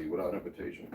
Without invitation.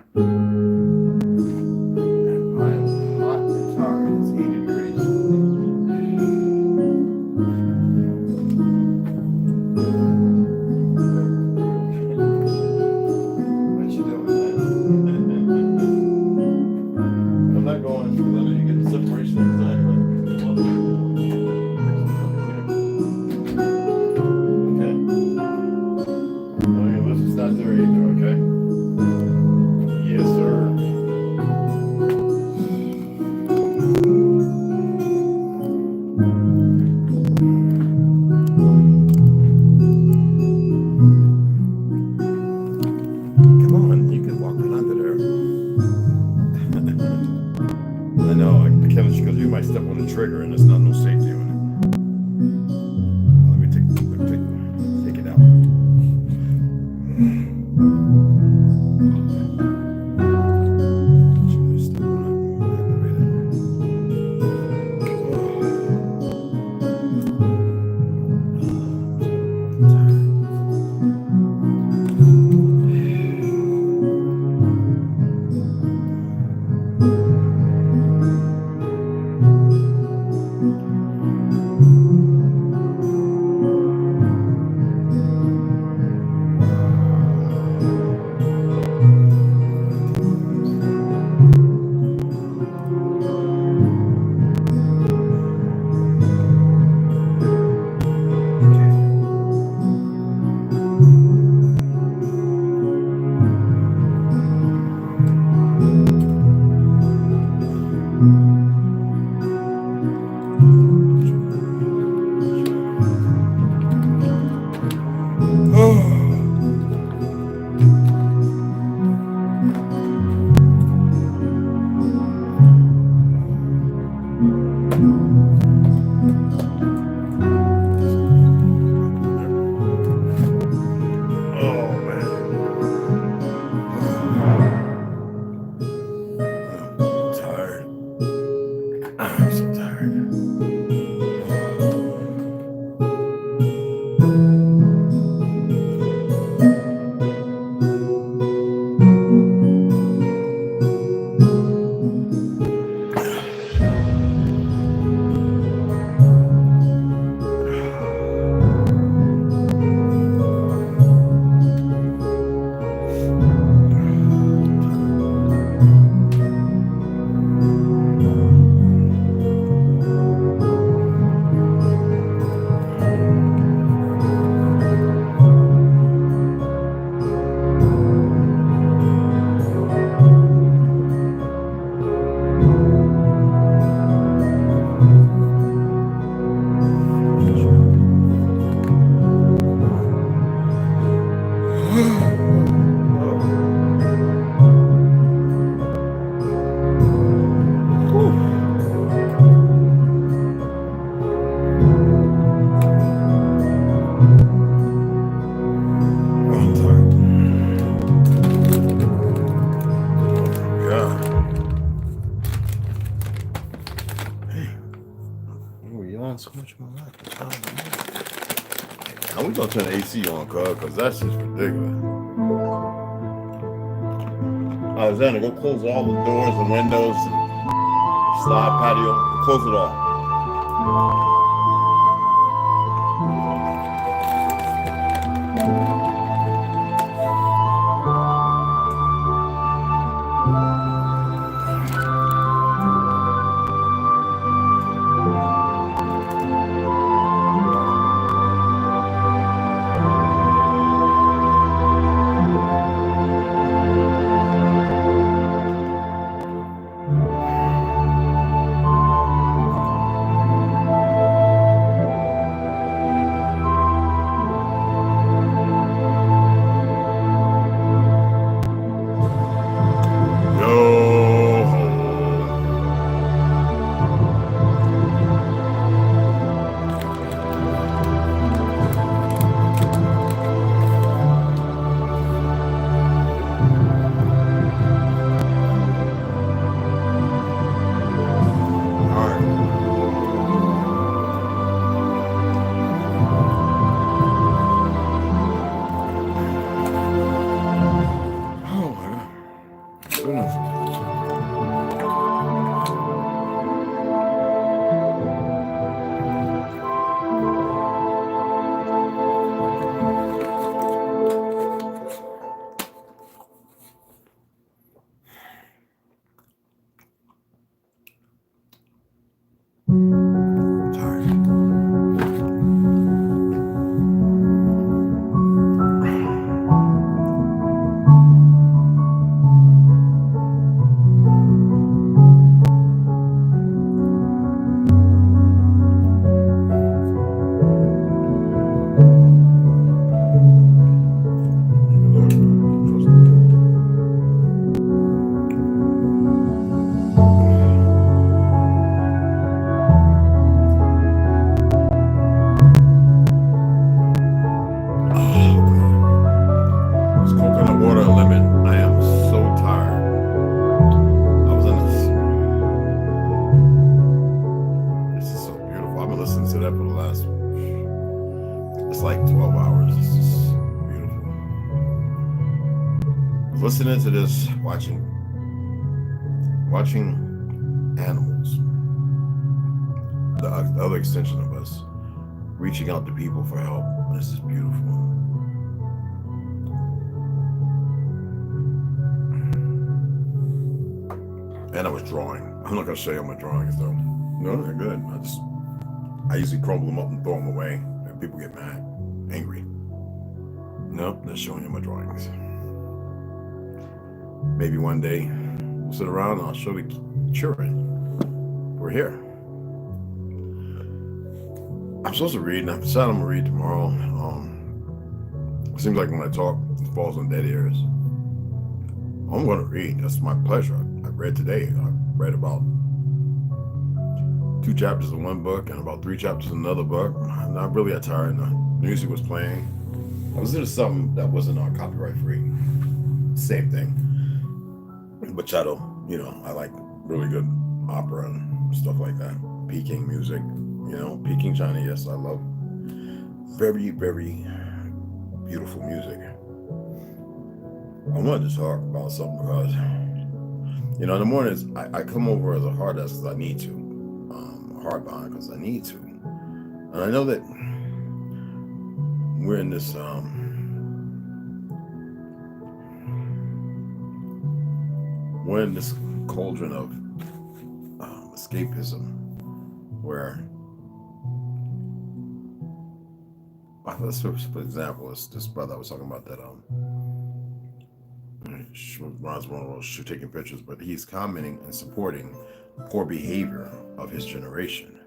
Trigger and there's not no safety on it. Let me take it out. So much more life. Now we gonna turn the AC on, cause that's just ridiculous. Alexander, go close all the doors and windows, slide patio, close it all. listening to this, watching animals, the other extension of us, reaching out to people for help. This is beautiful. And I was drawing. I'm not gonna show you my drawings though. No, they're good. I usually crumble them up and throw them away, and people get mad, angry. Nope, they're showing you my drawings. Maybe one day we'll sit around and I'll show the children. We're here. I'm supposed to read, and I've decided I'm gonna read tomorrow. It seems like when I talk, it falls on dead ears. I'm gonna read. That's my pleasure. I read today. I read about 2 chapters of one book and about 3 chapters of another book. I'm not really that tired. The music was playing. I was listening to something that wasn't copyright free. Same thing. Bachata, you know, I like really good opera and stuff like that. Peking music, you know, Peking China. Yes, I love very, very beautiful music. I wanted to talk about something because, you know, in the mornings I come over as a hard ass because I need to. Hard behind because I need to. And I know that we're in this cauldron of escapism where, let's for example, this brother I was talking about that Ron's one of those taking pictures, but he's commenting and supporting poor behavior of his generation.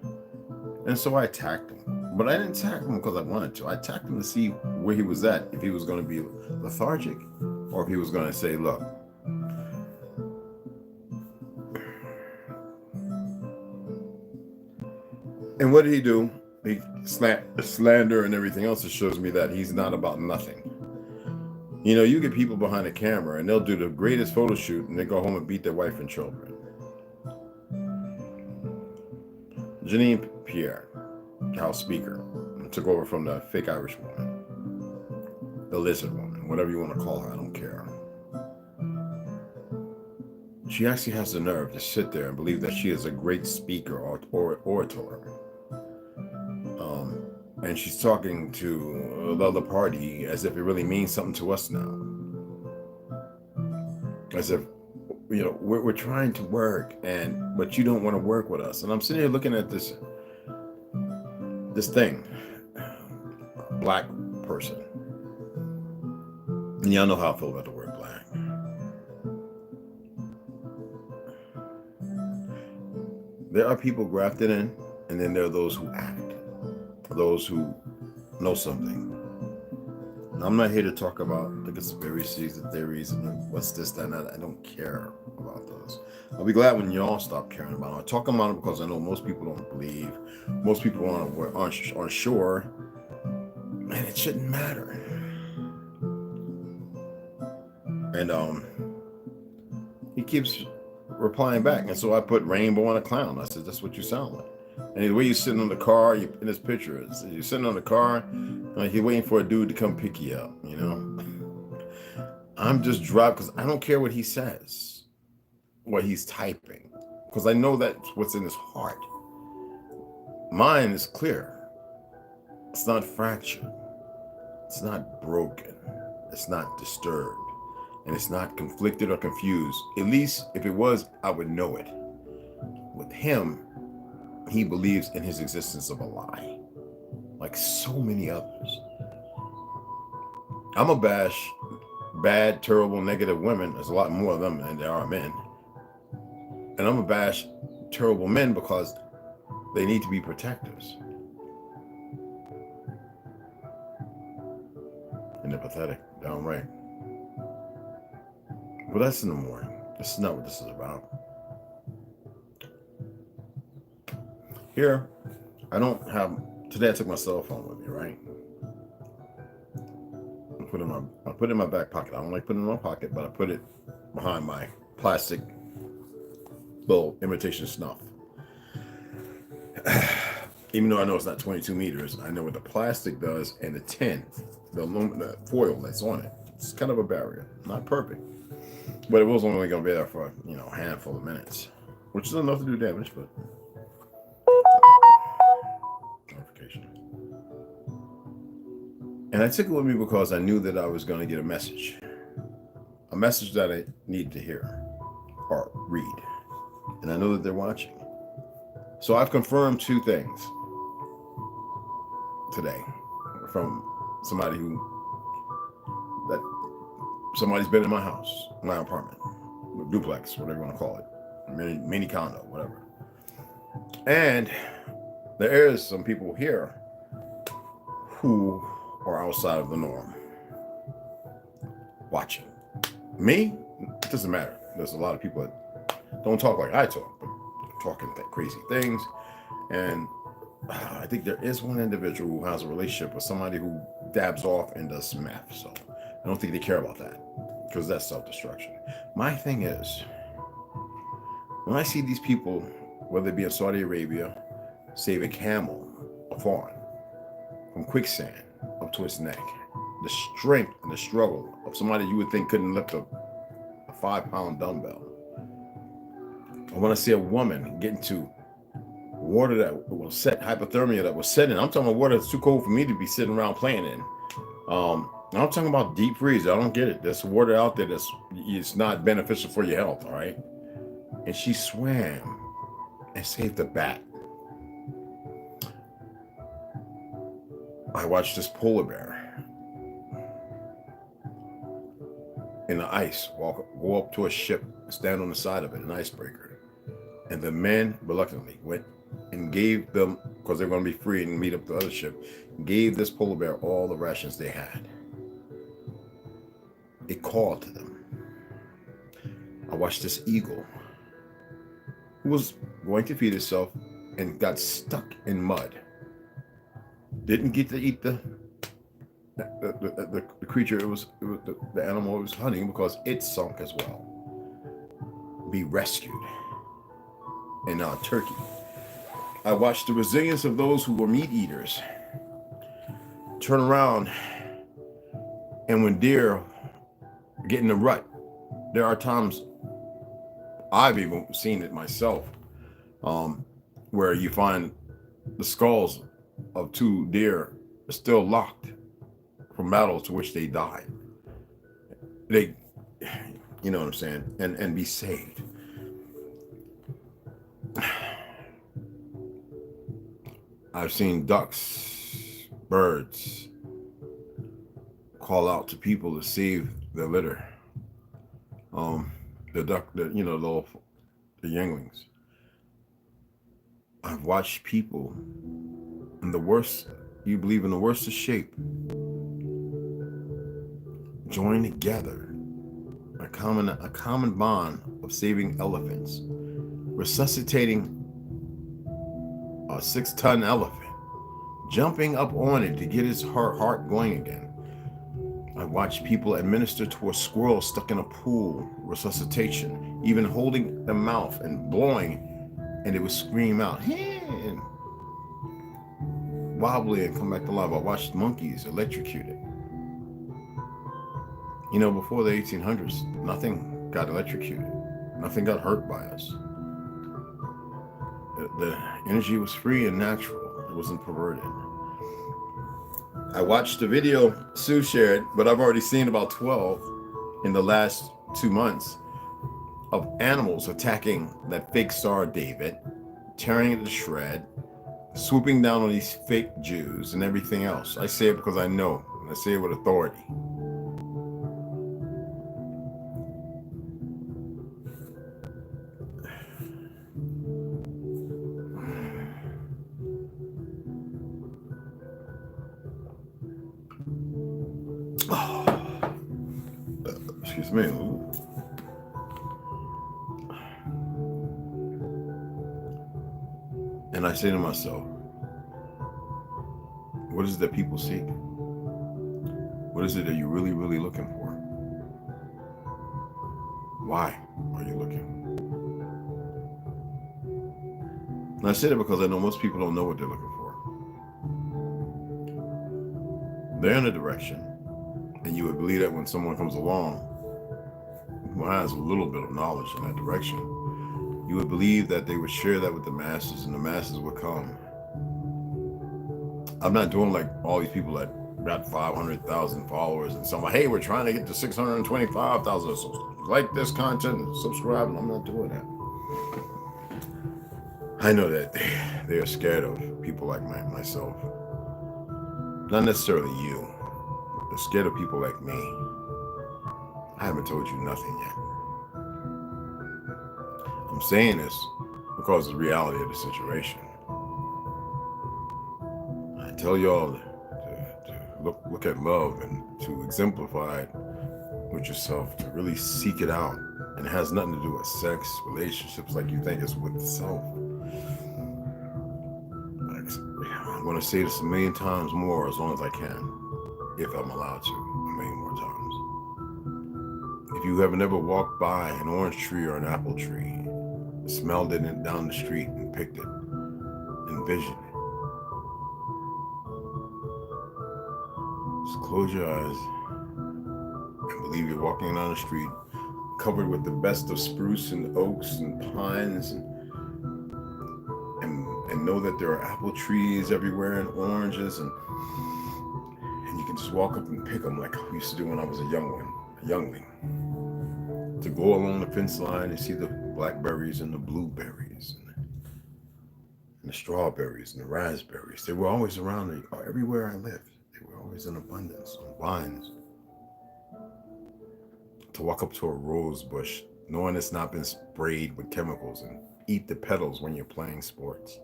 And so I attacked him. But I didn't attack him because I wanted to. I attacked him to see where he was at, if he was going to be lethargic or if he was going to say, look, and what did he do? He slander and everything else. It shows me that he's not about nothing. You know, you get people behind the camera and they'll do the greatest photo shoot and they go home and beat their wife and children. Janine Pierre, House Speaker, took over from the fake Irish woman, the lizard woman, whatever you want to call her, I don't care. She actually has the nerve to sit there and believe that she is a great speaker or orator. And she's talking to the other party as if it really means something to us now. As if, you know, we're trying to work, but you don't want to work with us. And I'm sitting here looking at this thing, a black person. And y'all know how I feel about the word black. There are people grafted in, and then there are those who act, those who know something. Now, I'm not here to talk about the conspiracies and theories and what's this, that, and that. I don't care about those. I'll be glad when y'all stop caring about it. I'm talking about it because I know most people don't believe. Most people aren't sure. And it shouldn't matter. And he keeps replying back. And so I put rainbow on a clown. I said, that's what you sound like. And the way you're sitting on the car, in this picture, you're sitting on the car, like you're waiting for a dude to come pick you up, you know? I'm just dropped because I don't care what he says, what he's typing, because I know that's what's in his heart. Mine is clear. It's not fractured. It's not broken. It's not disturbed. And it's not conflicted or confused. At least if it was, I would know it. With him, he believes in his existence of a lie, like so many others. I'm a bash bad, terrible, negative women. There's a lot more of them than there are men. And I'm a bash terrible men because they need to be protectors. And they're pathetic, downright. But that's in the morning. This is not what this is about. Here, I don't have, today I took my cell phone with me, right? I put it in my back pocket. I don't like putting it in my pocket, but I put it behind my plastic little imitation snuff. Even though I know it's not 22 meters, I know what the plastic does and the tin, the aluminum foil that's on it. It's kind of a barrier. Not perfect, But it was only going to be there for, a handful of minutes, which is enough to do damage, but notification. And I took it with me because I knew that I was going to get a message that I needed to hear or read. And I know that they're watching. So I've confirmed 2 things today from somebody's been in my house, my apartment, duplex, whatever you want to call it, mini condo, whatever. And there is some people here who are outside of the norm watching. Me, it doesn't matter. There's a lot of people that don't talk like I talk, but talking crazy things. And I think there is one individual who has a relationship with somebody who dabs off and does some meth. So I don't think they care about that because that's self-destruction. My thing is, when I see these people, whether it be in Saudi Arabia, save a camel, a fawn, from quicksand up to its neck, the strength and the struggle of somebody you would think couldn't lift a 5-pound dumbbell. I want to see a woman get into water that will set hypothermia, that was setting. I'm talking about water that's too cold for me to be sitting around playing in. I'm talking about deep freeze. I don't get it. There's water out there it's not beneficial for your health, all right? And she swam and saved a bat. I watched this polar bear in the ice go up to a ship, stand on the side of it, an icebreaker. And the men reluctantly went and gave them, because they're going to be free and meet up the other ship, gave this polar bear all the rations they had. It called to them. I watched this eagle who was going to feed itself and got stuck in mud. Didn't get to eat the creature. It was the animal it was hunting, because it sunk as well. Be rescued. And Turkey. I watched the resilience of those who were meat eaters turn around, and when deer get in the rut, there are times I've even seen it myself, where you find the skulls of 2 deer still locked from battles to which they died. They, you know what I'm saying, and be saved. I've seen ducks, birds call out to people to save their litter. The duck, the younglings. I've watched people in the worst, you believe in the worst of shape, join together, a common bond of saving elephants, resuscitating a 6-ton elephant, jumping up on it to get its heart going again. I watched people administer to a squirrel stuck in a pool, resuscitation, even holding the mouth and blowing, and it would scream out, and wobbly and come back to life. I watched monkeys electrocuted. Before the 1800s, nothing got electrocuted. Nothing got hurt by us. The energy was free and natural. It wasn't perverted. I watched the video Sue shared, but I've already seen about 12 in the last 2 months of animals attacking that fake Star of David, tearing it to shred, swooping down on these fake Jews and everything else. I say it because I know, and I say it with authority. Excuse me. And I say to myself, what is it that people seek? What is it that you're really, really looking for? Why are you looking? And I say that because I know most people don't know what they're looking for. They're in a direction, and you would believe that when someone comes along, who has a little bit of knowledge in that direction, you would believe that they would share that with the masses, and the masses would come. I'm not doing like all these people that got 500,000 followers and some like, hey, we're trying to get to 625,000. So like this content and subscribe. And I'm not doing that. I know that they are scared of people like myself. Not necessarily you. They're scared of people like me. I haven't told you nothing yet. I'm saying this because of the reality of the situation. I tell y'all to look at love and to exemplify it with yourself, to really seek it out. And it has nothing to do with sex, relationships like you think it's with the self. I'm going to say this a million times more as long as I can, if I'm allowed to, a million more times. If you have never walked by an orange tree or an apple tree, smelled it down the street and picked it, envisioned it, just close your eyes and believe you're walking down the street covered with the best of spruce and oaks and pines, and know that there are apple trees everywhere and oranges, and you can just walk up and pick them like I used to do when I was a youngling. To go along the fence line and see the blackberries and the blueberries and the strawberries and the raspberries. They were always around me everywhere I lived. They were always in abundance on vines. To walk up to a rose bush, knowing it's not been sprayed with chemicals, and eat the petals when you're playing sports.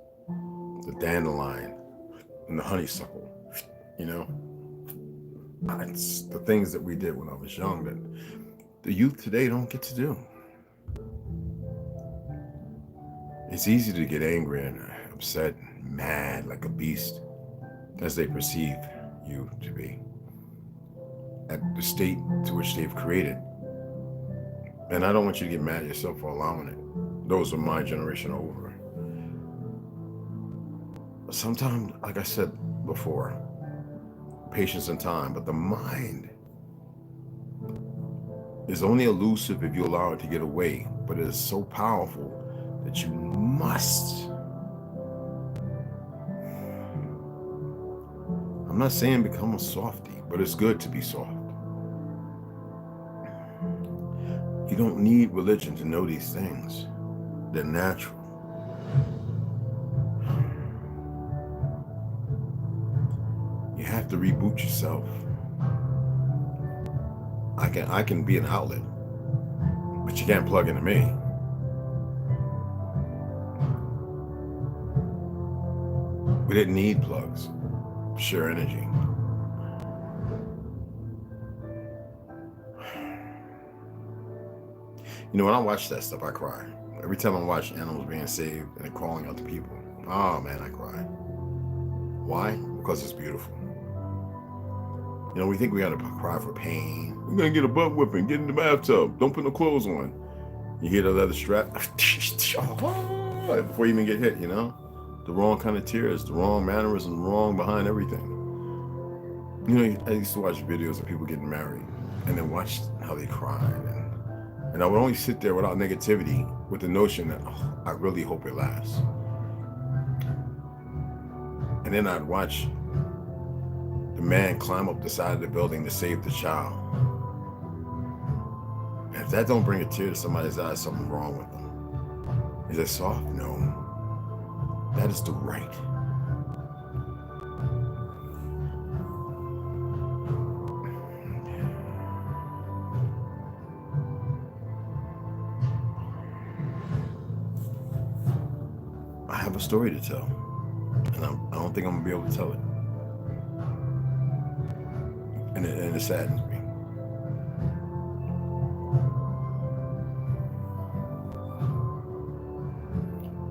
The dandelion and the honeysuckle, you know. It's the things that we did when I was young that the youth today don't get to do. It's easy to get angry and upset and mad like a beast as they perceive you to be at the state to which they've created. And I don't want you to get mad at yourself for allowing it. Those of my generation are over. Sometimes, like I said before, patience and time, but the mind is only elusive if you allow it to get away, but it is so powerful that you must. I'm not saying become a softie, but it's good to be soft. You don't need religion to know these things. They're natural. You have to reboot yourself. I can be an outlet, but you can't plug into me. We didn't need plugs. Share energy. You know, when I watch that stuff, I cry. Every time I watch animals being saved and they're calling out to people, oh man, I cry. Why? Because it's beautiful. You know, we think we gotta cry for pain. We're gonna get a butt whipping, get in the bathtub, don't put no clothes on. You hear the leather strap, before you even get hit, you know? The wrong kind of tears, the wrong mannerism, wrong behind everything. You know, I used to watch videos of people getting married and then watch how they cried. And I would only sit there without negativity with the notion that, oh, I really hope it lasts. And then I'd watch the man climb up the side of the building to save the child. And if that don't bring a tear to somebody's eye, something's wrong with them. Is it soft? No. That is the right. I have a story to tell, and I don't think I'm gonna be able to tell it. And it saddens me.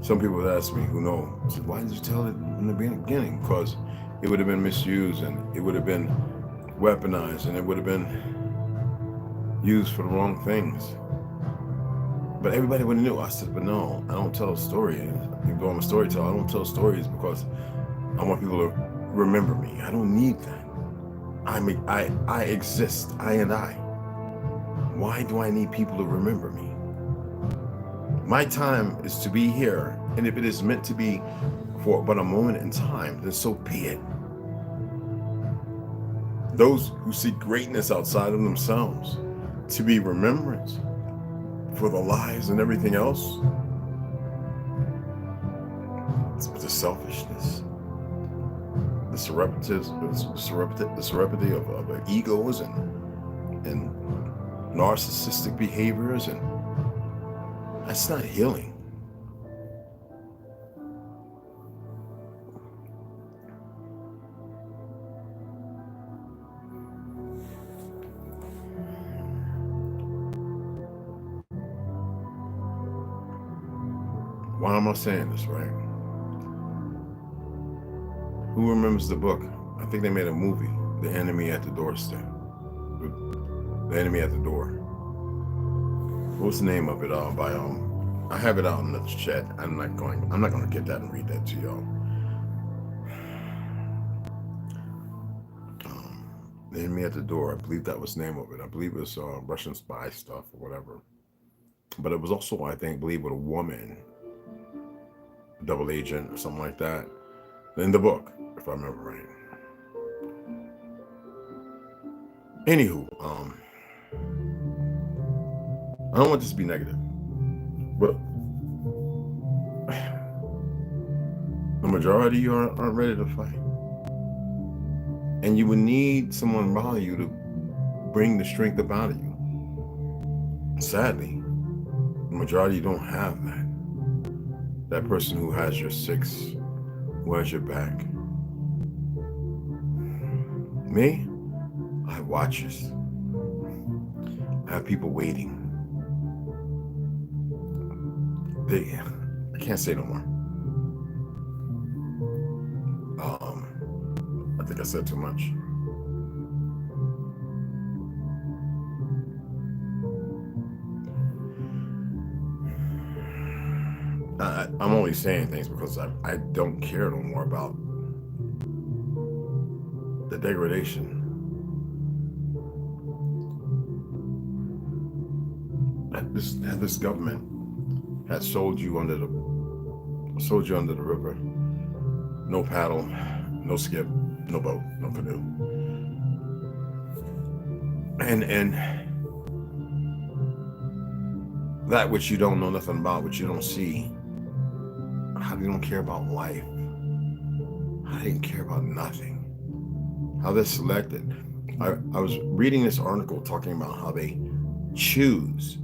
Some people have asked me who know, I said, why did you tell it in the beginning? Because it would have been misused, and it would have been weaponized, and it would have been used for the wrong things. But everybody would have knew. I said, but no, I don't tell a story. Even though I'm a storyteller, I don't tell stories because I want people to remember me. I don't need that. I exist, I and I. Why do I need people to remember me? My time is to be here, and if it is meant to be for but a moment in time, then so be it. Those who seek greatness outside of themselves, to be remembered for the lives and everything else, the selfishness, the serenity of egos and narcissistic behaviors, and that's not healing. Why am I saying this, right? Who remembers the book? I think they made a movie, The Enemy at the Doorstep. The Enemy at the Door. What's the name of it? I have it out in the chat. I'm not gonna get that and read that to y'all. The Enemy at the Door. I believe that was the name of it. I believe it was Russian spy stuff or whatever. But it was also, I believe, with a woman, double agent or something like that, in the book, if I remember right. Anywho, I don't want this to be negative, but the majority of you aren't ready to fight. And you would need someone around you to bring the strength up out of you. Sadly, the majority don't have that. That person who has your six, who has your back. Me, I have watchers. I have people waiting. I can't say no more. I think I said too much. I'm only saying things because I don't care no more about the degradation. This government has sold you under the river. No paddle, no skip, no boat, no canoe. And that which you don't know nothing about, which you don't see, how they don't care about life, how they didn't care about nothing, how they're selected. I was reading this article talking about how they choose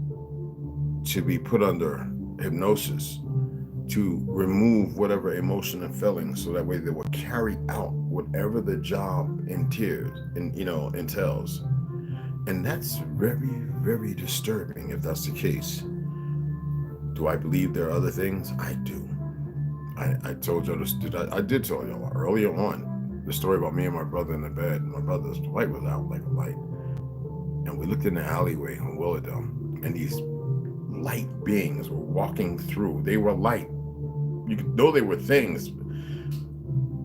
to be put under hypnosis to remove whatever emotion and feeling, so that way they will carry out whatever the job entails. And that's very, very disturbing if that's the case. Do I believe there are other things? I do. I told y'all this. I did tell y'all earlier on the story about me and my brother in the bed. My brother's light was out like a light, and we looked in the alleyway on Willowdale, and these light beings were walking through. They were light. You could know they were things.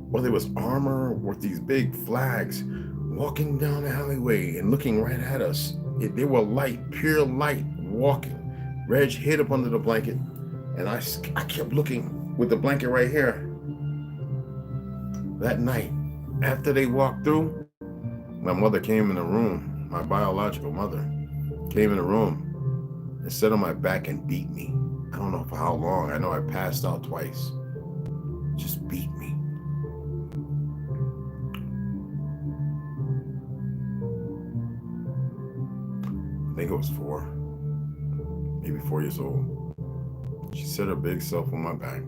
Whether it was armor with these big flags, walking down the alleyway and looking right at us. They were light, pure light, walking. Reg hid up under the blanket, and I kept looking with the blanket right here. That night, after they walked through, my mother came in the room. My biological mother came in the room and sat on my back and beat me. I don't know for how long. I know I passed out twice. Just beat me. I think it was 4, maybe 4 years old. She set her big self on my back.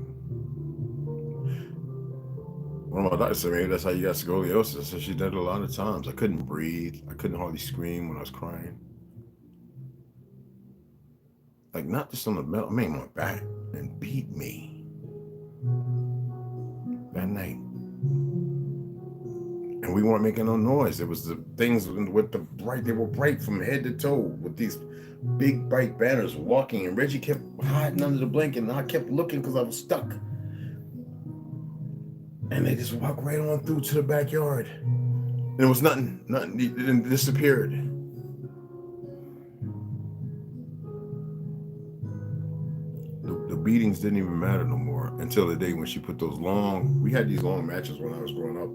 One of my doctors said, maybe that's how you got scoliosis. So she did it a lot of times. I couldn't breathe. I couldn't hardly scream when I was crying. Like, not just on the metal, I mean my back, and beat me that night. And we weren't making no noise. It was the things with the bright, they were bright from head to toe with these big bright banners walking, and Reggie kept hiding under the blanket, and I kept looking because I was stuck. And they just walked right on through to the backyard. And it was nothing, it disappeared. beatings didn't even matter no more until the day when she put those long, we had these long matches when I was growing up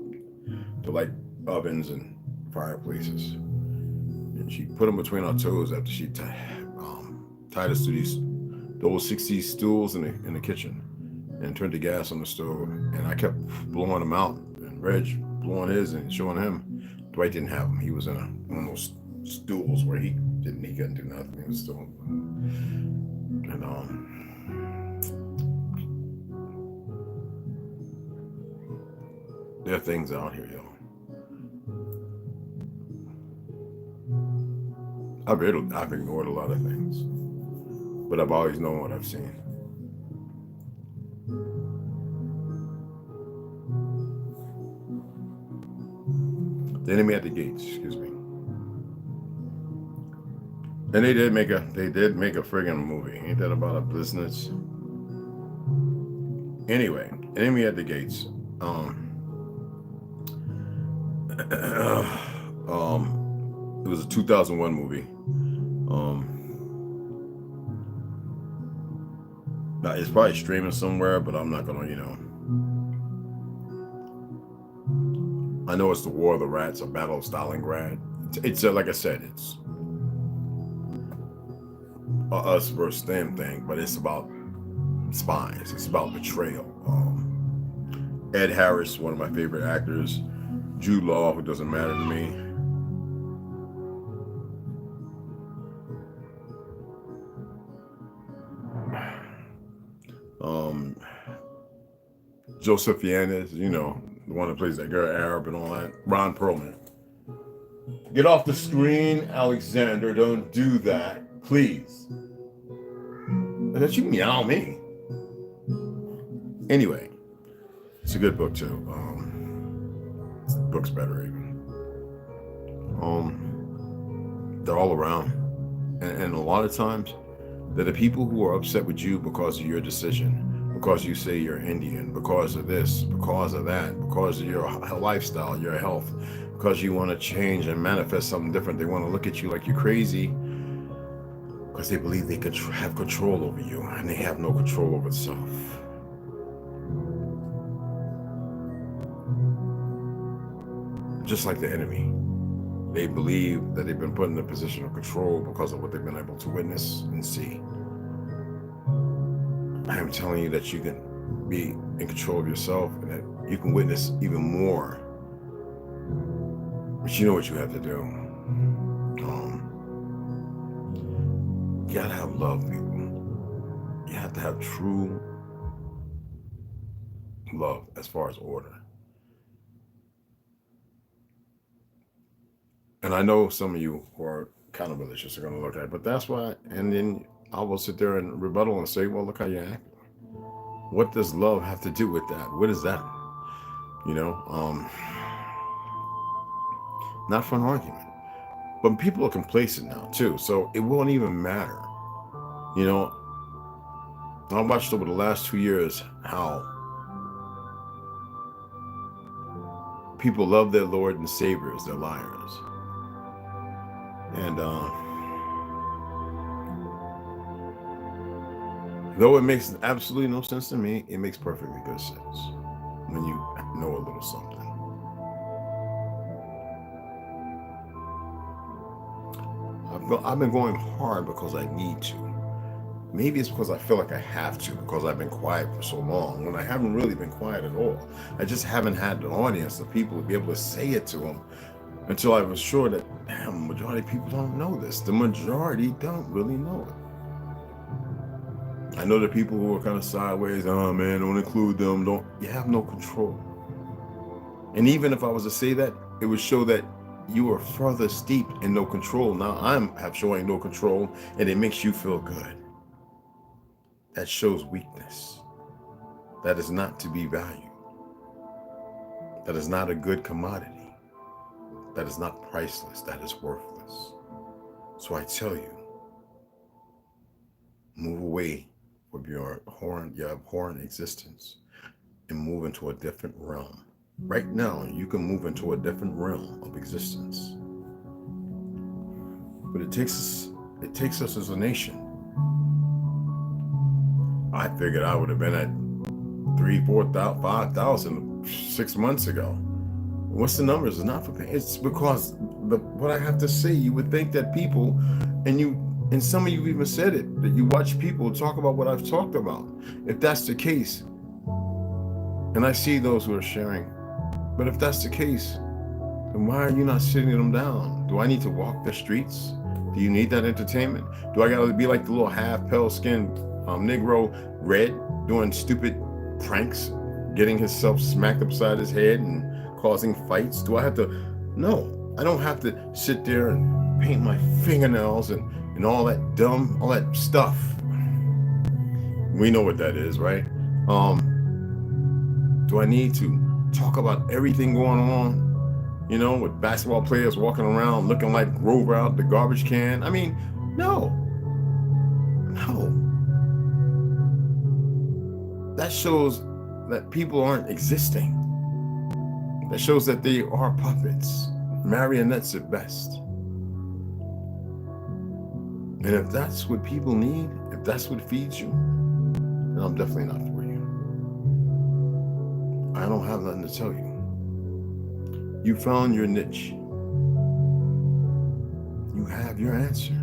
to like ovens and fireplaces. And she put them between our toes after she tied us to those 60 stools in the kitchen and turned the gas on the stove. And I kept blowing them out, and Reg blowing his and showing him. Dwight didn't have them. He was in one of those stools where he couldn't do nothing. He was still, and there are things out here, yo. I've ignored a lot of things, but I've always known what I've seen. The Enemy at the Gates, excuse me. And they did make a friggin' movie. Ain't that about a business? Anyway, Enemy at the Gates. It was a 2001 movie. Now it's probably streaming somewhere, but I'm not gonna, I know it's the War of the Rats, a Battle of Stalingrad. It's like I said, it's a us versus them thing, but it's about spies. It's about betrayal. Ed Harris, one of my favorite actors. Jude Law, who doesn't matter to me. Joseph Yanez, the one that plays that girl Arab and all that. Ron Perlman. Get off the screen, Alexander. Don't do that, please. Don't you meow me. Anyway, it's a good book too. The book's better even. They're all around, and a lot of times, they're the people who are upset with you because of your decision. Because you say you're Indian, because of this, because of that, because of your lifestyle, your health, because you want to change and manifest something different. They want to look at you like you're crazy because they believe they could have control over you, and they have no control over self. Just like the enemy, they believe that they've been put in a position of control because of what they've been able to witness and see. I am telling you that you can be in control of yourself and that you can witness even more. But you know what you have to do. You gotta have love, people. You have to have true love as far as order. And I know some of you who are kind of malicious are going to look at it, but that's why, and then I will sit there and rebuttal and say, well, look how you act. What does love have to do with that? What is that? Not for an argument. But people are complacent now, too, so it won't even matter. I watched over the last 2 years how people love their Lord and Savior as their liars. And though it makes absolutely no sense to me, it makes perfectly good sense when you know a little something. I've been going hard because I need to. Maybe it's because I feel like I have to, because I've been quiet for so long, when I haven't really been quiet at all. I just haven't had an audience of people to be able to say it to them until I was sure that, damn, the majority of people don't know this. The majority don't really know it. I know the people who are kind of sideways, oh man, don't include them, you have no control. And even if I was to say that, it would show that you are further steeped in no control. Now I'm showing no control, and it makes you feel good. That shows weakness. That is not to be valued. That is not a good commodity. That is not priceless. That is worthless. So I tell you, move away from your abhorrent existence and move into a different realm. Right now, you can move into a different realm of existence. But it takes us as a nation. I figured I would have been at 3, 4,000, 5,000 6 months ago. What's the numbers? It's not for pay. It's because what I have to say. You would think that people, and some of you even said it, that you watch people talk about what I've talked about. If that's the case, and I see those who are sharing, but if that's the case, then why are you not sitting them down? Do I need to walk the streets? Do you need that entertainment? Do I gotta be like the little half pale skinned Negro Red doing stupid pranks, getting himself smacked upside his head and causing fights? Do I have to? No, I don't have to sit there and paint my fingernails and all that all that stuff. We know what that is, right? Do I need to talk about everything going on? You know, with basketball players walking around looking like Grover out the garbage can. I mean, no. That shows that people aren't existing. That shows that they are puppets, marionettes at best. And if that's what people need, if that's what feeds you, then I'm definitely not for you. I don't have nothing to tell you. You found your niche. You have your answer.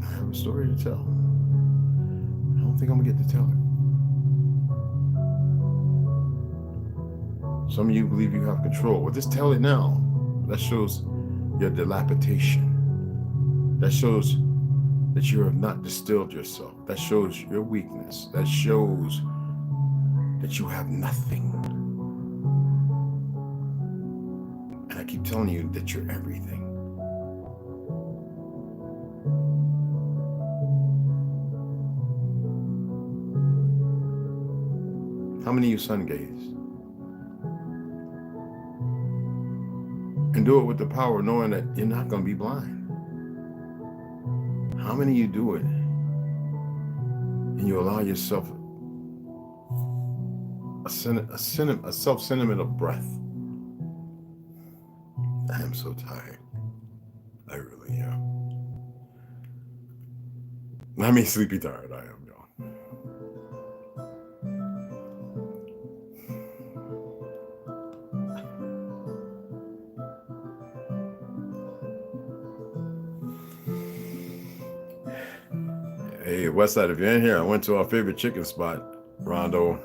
I have a story to tell. I don't think I'm gonna get to tell it. Some of you believe you have control. Well, just tell it now. That shows your dilapidation. That shows that you have not distilled yourself. That shows your weakness. That shows that you have nothing. I keep telling you that you're everything. How many of you sun gaze? And do it with the power of knowing that you're not going to be blind. How many of you do it and you allow yourself a self-sentiment of breath? I am so tired. I really am. I mean, sleepy tired. I am, y'all. Hey, Westside, if you're in here, I went to our favorite chicken spot. Rondo,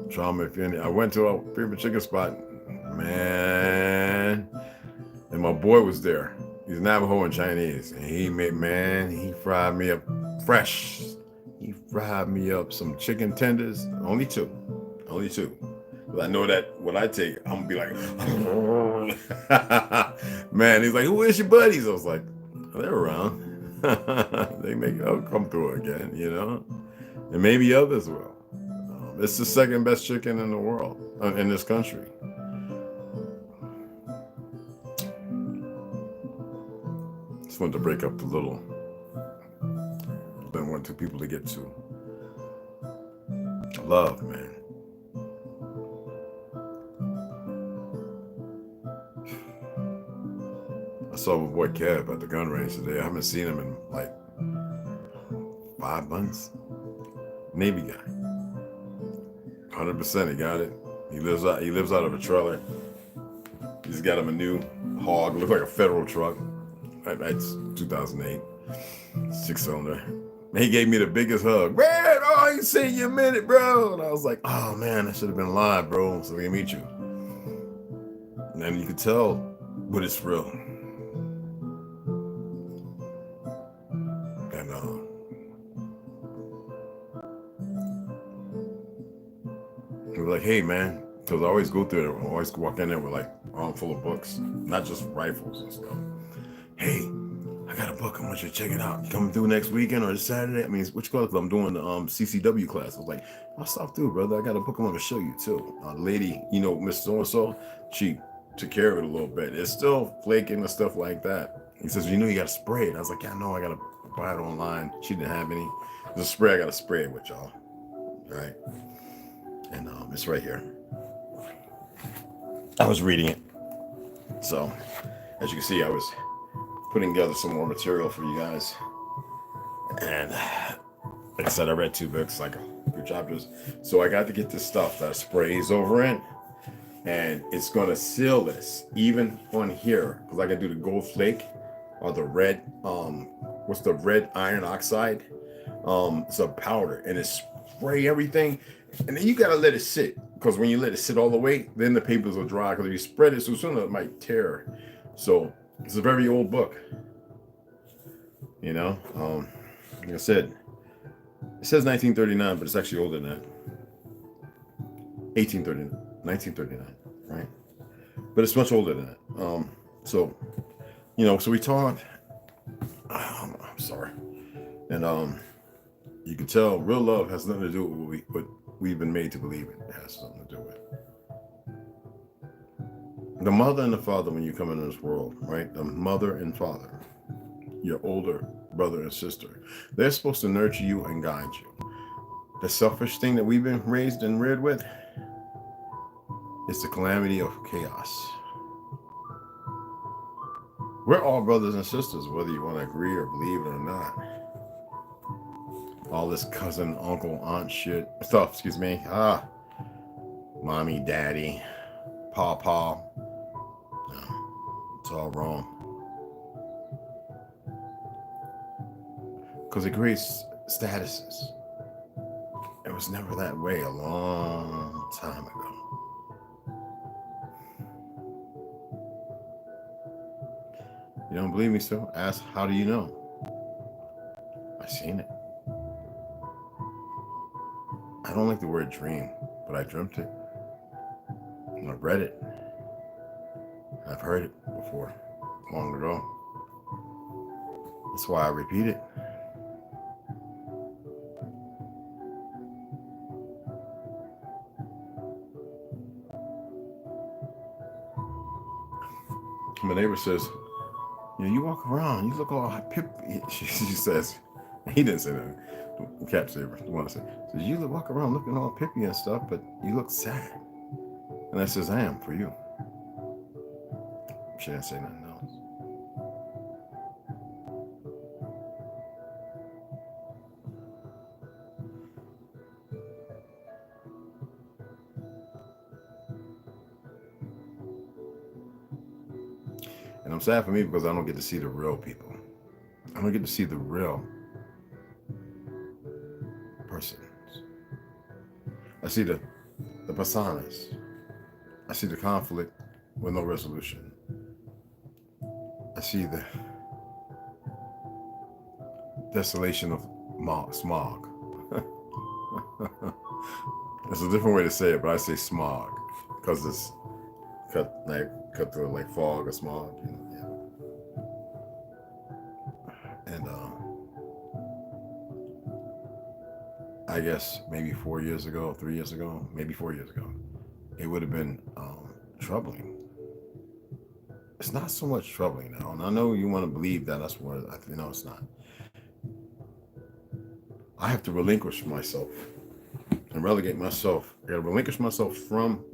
Trauma, if you're in here. I went to our favorite chicken spot. Man. And my boy was there. He's Navajo and Chinese. And he fried me up fresh. He fried me up some chicken tenders. Only two. Because I know that when I take it, I'm going to be like, man, he's like, who is your buddies? I was like, they're around. They'll come through again, you know? And maybe others will. It's the second best chicken in the world, in this country. Just wanted to break up the little. Didn't want two people to get to. Love, man. I saw my boy Kev at the gun range today. I haven't seen him in like 5 months. Navy guy. 100%, he got it. He lives out of a trailer. He's got him a new hog, looks like a federal truck. That's 2008, 6-cylinder. He gave me the biggest hug. Man, I ain't seen you a minute, bro. And I was like, oh man, I should have been live, bro, so we can meet you. And then you could tell what it's real. And we were like, hey man, because I always go through there. I always walk in there with like arm full of books, not just rifles and stuff. Hey, I got a book. I want you to check it out. You coming through next weekend or this Saturday? I mean, which class? I'm doing the CCW class. I was like, I'll stop through, brother. I got a book I want to show you too. Lady, you know, Miss So-and-so, she took care of it a little bit. It's still flaking and stuff like that. He says, you know, you got to spray it. I was like, yeah, no, I got to buy it online. She didn't have any. There's a spray. I got to spray it with y'all. All right. And it's right here. I was reading it. So, as you can see, I was putting together some more material for you guys. And like I said, I read 2 books, like a few chapters. So I got to get this stuff that sprays over it, and it's gonna seal this even on here, because I can do the gold flake or the red, what's the red iron oxide? It's a powder, and it spray everything, and then you gotta let it sit, because when you let it sit all the way, then the papers will dry, because if you spread it too soon, it might tear. So it's a very old book, you know. Like I said, it says 1939, but it's actually older than that. 1839, 1939, right? But it's much older than that. So, you know, so we taught, I'm sorry. And you can tell real love has nothing to do with what we've been made to believe it has something to do with. The mother and the father, when you come into this world, right? The mother and father, your older brother and sister, they're supposed to nurture you and guide you. The selfish thing that we've been raised and reared with is the calamity of chaos. We're all brothers and sisters, whether you want to agree or believe it or not. All this cousin, uncle, aunt shit stuff, excuse me. Mommy, daddy, pawpaw. No, it's all wrong. Because it creates statuses. It was never that way a long time ago. You don't believe me, so ask, how do you know? I've seen it. I don't like the word dream, but I dreamt it. And I've read it. I've heard it before, long ago. That's why I repeat it. My neighbor says, you know, you walk around, you look all pip. She says, he didn't say that. Cap saver, the one I said, says, you walk around looking all pippy and stuff, but you look sad. And I says, I am for you. She didn't say nothing else. And I'm sad for me because I don't get to see the real people. I don't get to see the real persons. I see the personas. I see the conflict with no resolution. I see the desolation of smog. It's a different way to say it, but I say smog because it's cut through like fog or smog, you know, yeah. And I guess maybe 4 years ago, 3 years ago, maybe 4 years ago, it would have been troubling. It's not so much troubling now, and I know you want to believe that that's what you know. It's not. I have to relinquish myself and relegate myself. I got to relinquish myself from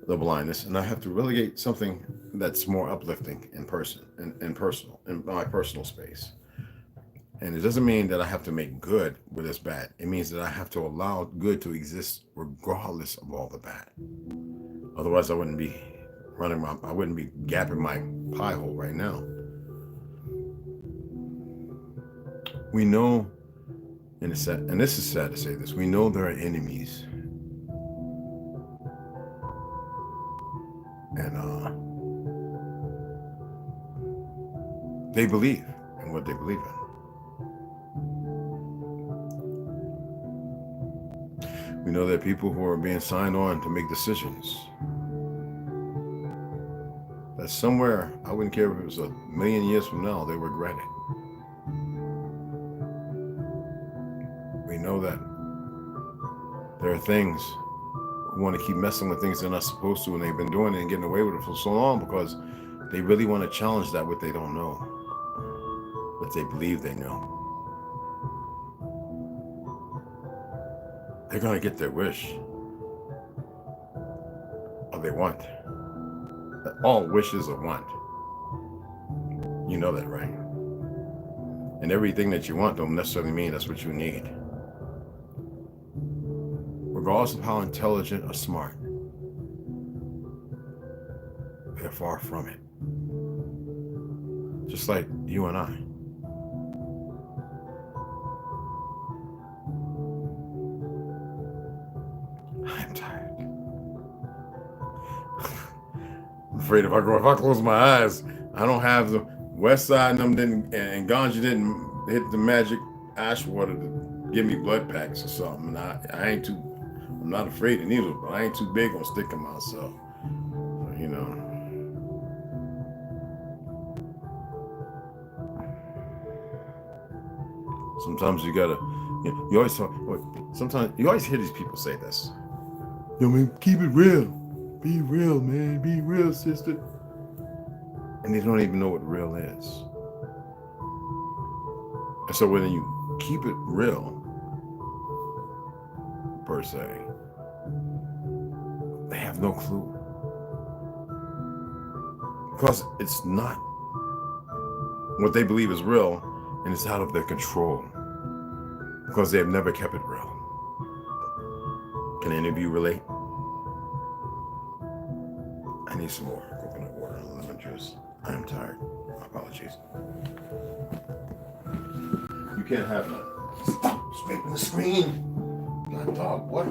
the blindness, and I have to relegate something that's more uplifting in person and personal, in my personal space. And it doesn't mean that I have to make good where there's bad. It means that I have to allow good to exist regardless of all the bad. Otherwise, I wouldn't be I wouldn't be gapping my pie hole right now. We know, and this is sad to say this, we know there are enemies. And they believe in what they believe in. We know that people who are being signed on to make decisions, that somewhere, I wouldn't care if it was 1,000,000 years from now, they regret it. We know that there are things who want to keep messing with things they're not supposed to, and they've been doing it and getting away with it for so long because they really want to challenge that what they don't know, but they believe they know. They're going to get their wish, or they want. All wishes are want. You know that, right? And everything that you want don't necessarily mean that's what you need. Regardless of how intelligent or smart, they're far from it. Just like you and I. I'm tired. I'm afraid if I close my eyes, I don't have the West Side and Ganja didn't hit the magic ash water to give me blood packs or something. And I'm not afraid of needles, but I ain't too big on sticking myself. So, you know. Sometimes you gotta, you always talk, sometimes you always hear these people say this. Yo, man, keep it real. Be real, man. Be real, sister. And they don't even know what real is. And so when you keep it real, per se, they have no clue. Because it's not what they believe is real, and it's out of their control. Because they have never kept it real. Can any of you relate? I need some more coconut water and lemon juice. I am tired. Apologies. You can't have none. Stop scraping the screen. God dog, what?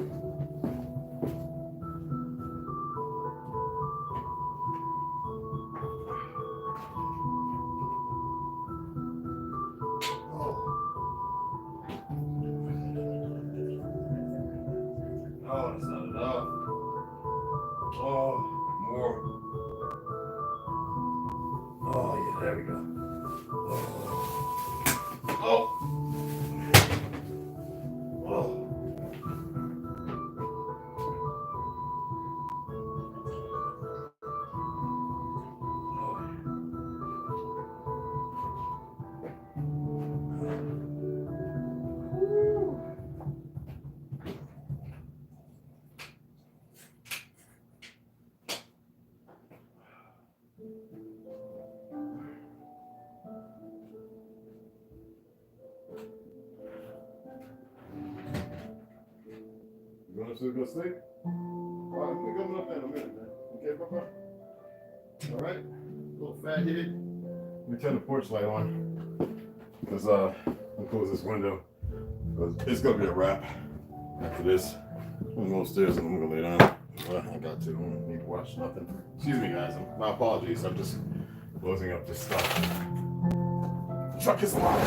Oh, that's not enough. Oh, more. Oh, yeah, there we go. Oh. Oh. You want us to go sleep? All right, we're coming up in a minute, man. Okay, Papa? All right? Little fat head. Let me turn the porch light on. Because, I'll close this window. It's going to be a wrap after this. I'm going to go upstairs and I'm going to lay down. Well, I got to. I don't need to watch nothing. Excuse me, guys. My apologies. I'm just closing up this stuff. The truck is locked.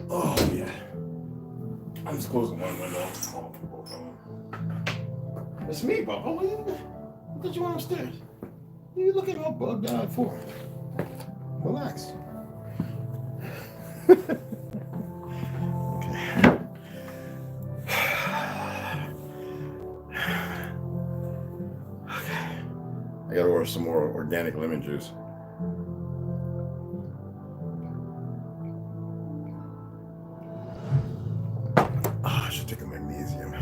Oh, yeah. I'm just closing one window. It's me, Papa. What did you want upstairs? What are you looking all bugged out for? Relax. Okay. I gotta order some more organic lemon juice. I should take a magnesium.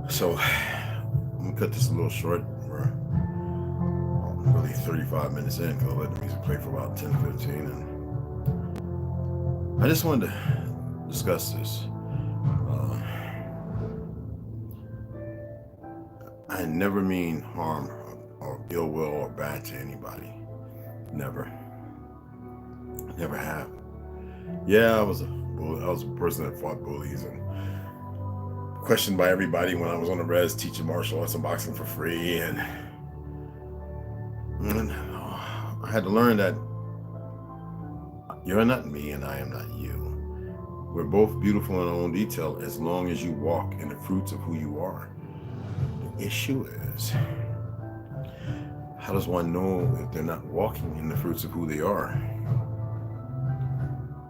So, I'm gonna cut this a little short. We're really 35 minutes in because I let the music play for about 10 to 15. And I just wanted to discuss this. I never mean harm or ill will or bad to anybody. Never. Never have. Yeah, I was a person that fought bullies and questioned by everybody when I was on the res teaching martial arts and boxing for free, and I had to learn that you're not me and I am not you. We're both beautiful in our own detail as long as you walk in the fruits of who you are. The issue is, how does one know if they're not walking in the fruits of who they are?